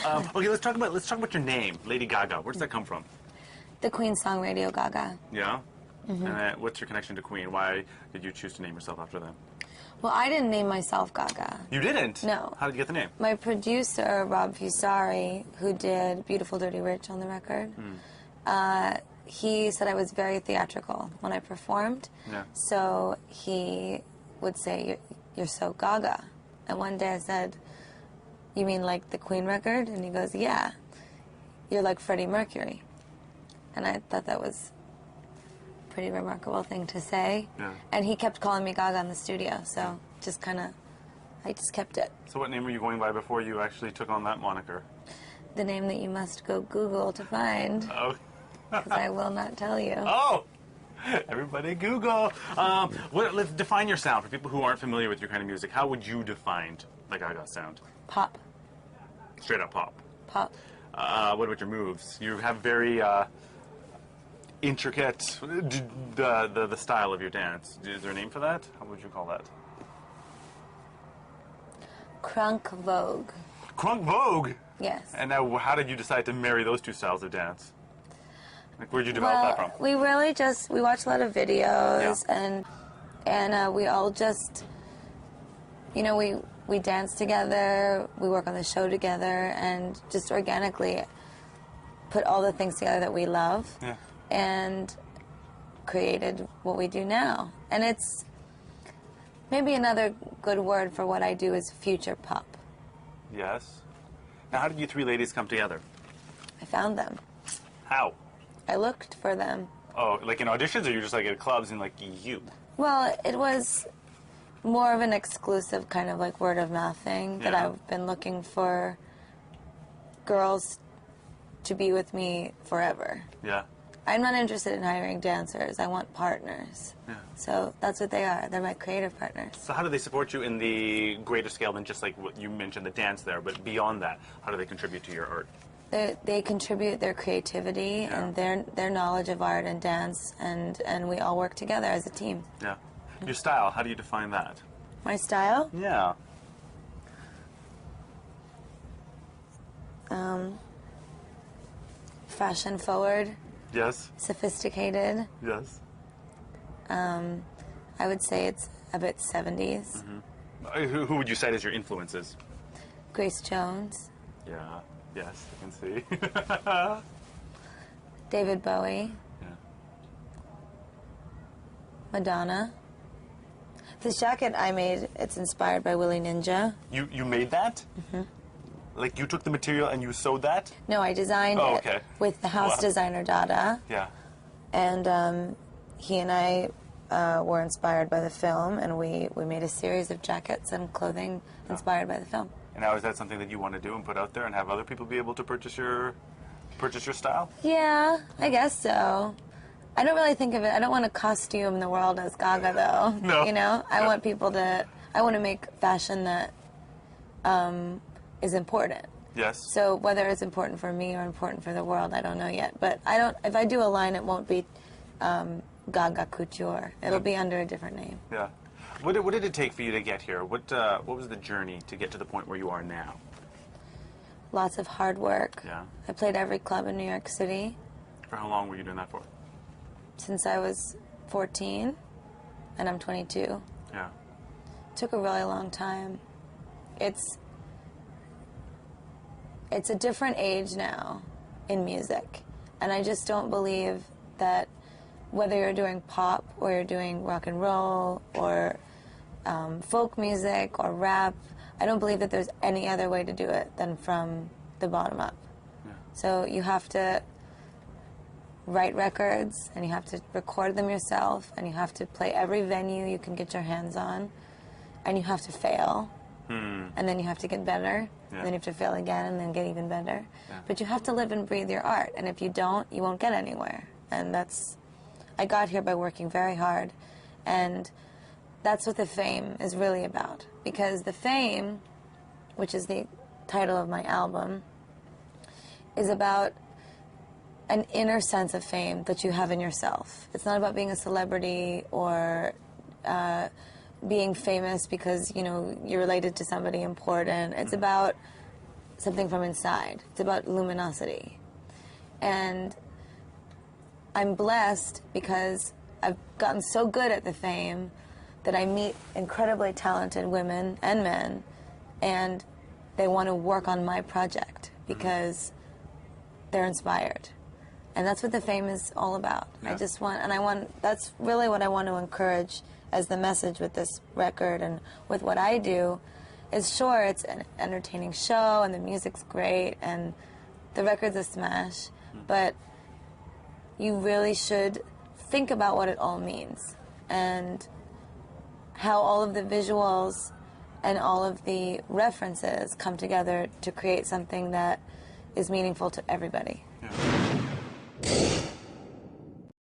Okay, let's talk about your name, Lady Gaga. Where does that come from? The Queen song Radio Gaga. Yeah. And what's your connection to Queen? Why did you choose to name yourself after them? Well, I didn't name myself Gaga. You didn't? No. How did you get the name? My producer, Rob Fusari, who did Beautiful Dirty Rich on the record, he said I was very theatrical when I performed. Yeah. So he would say, you're so Gaga. And one day I said, you mean like the Queen record? And he goes, yeah. You're like Freddie Mercury. And I thought that was a pretty remarkable thing to say. Yeah. And he kept calling me Gaga in the studio, so I just kept it. So what name were you going by before you actually took on that moniker? The name that you must go Google to find. Oh. Because I will not tell you. Oh! Everybody Google. Let's define your sound for people who aren't familiar with your kind of music. How would you define the Gaga sound? Pop. Straight up pop. Pop. What about your moves? You have very intricate, the style of your dance. Is there a name for that? How would you call that? Crunk Vogue. Crunk Vogue? Yes. And now how did you decide to marry those two styles of dance? Like, where'd you develop that from? We really we watch a lot of videos, and we all just, we dance together, we work on the show together, and just organically put all the things together that we love, and created what we do now. And it's maybe another good word for what I do is future pop. Yes. Now, how did you three ladies come together? I found them. How? I looked for them. Oh, like in auditions, or you're just like at clubs and like you? Well, it was more of an exclusive kind of like word of mouth thing that I've been looking for girls to be with me forever. Yeah. I'm not interested in hiring dancers. I want partners. Yeah. So that's what they are. They're my creative partners. So how do they support you in the greater scale than just like what you mentioned, the dance there, but beyond that, how do they contribute to your art? They contribute their creativity and their knowledge of art and dance, and we all work together as a team. Yeah. Your style, how do you define that? My style? Yeah. Fashion forward. Yes. Sophisticated. Yes. I would say it's a bit 70s. Who would you cite as your influences? Grace Jones. Yeah. Yes, I can see. David Bowie. Yeah. Madonna. This jacket I made, it's inspired by Willie Ninja. You made that? Mm-hmm. Like you took the material and you sewed that? No, I designed it with the house designer Dada. Yeah. And he and I were inspired by the film, and we made a series of jackets and clothing inspired by the film. And now is that something that you want to do and put out there and have other people be able to purchase your style? Yeah, I guess so. I don't really think of it. I don't want to costume the world as Gaga, though. No. You know, I want people to. I want to make fashion that is important. Yes. So whether it's important for me or important for the world, I don't know yet. But I don't. If I do a line, it won't be Gaga Couture. It'll be under a different name. Yeah. What did it take for you to get here? What was the journey to get to the point where you are now? Lots of hard work. Yeah. I played every club in New York City. For how long were you doing that for? Since I was 14, and I'm 22. Yeah. It took a really long time. It's a different age now in music, and I just don't believe that whether you're doing pop or you're doing rock and roll or folk music or rap, I don't believe that there's any other way to do it than from the bottom up. Yeah. So you have to write records, and you have to record them yourself, and you have to play every venue you can get your hands on, and you have to fail, and then you have to get better, and then you have to fail again, and then get even better. Yeah. But you have to live and breathe your art, and if you don't, you won't get anywhere. And I got here by working very hard, and that's what the fame is really about. Because the fame, which is the title of my album, is about an inner sense of fame that you have in yourself. It's not about being a celebrity or being famous because, you're related to somebody important. It's about something from inside. It's about luminosity. And I'm blessed because I've gotten so good at the fame that I meet incredibly talented women and men, and they want to work on my project because they're inspired. And that's what the fame is all about. Yeah. That's really what I want to encourage as the message with this record and with what I do. Is sure, it's an entertaining show and the music's great and the record's a smash, but you really should think about what it all means and how all of the visuals and all of the references come together to create something that is meaningful to everybody.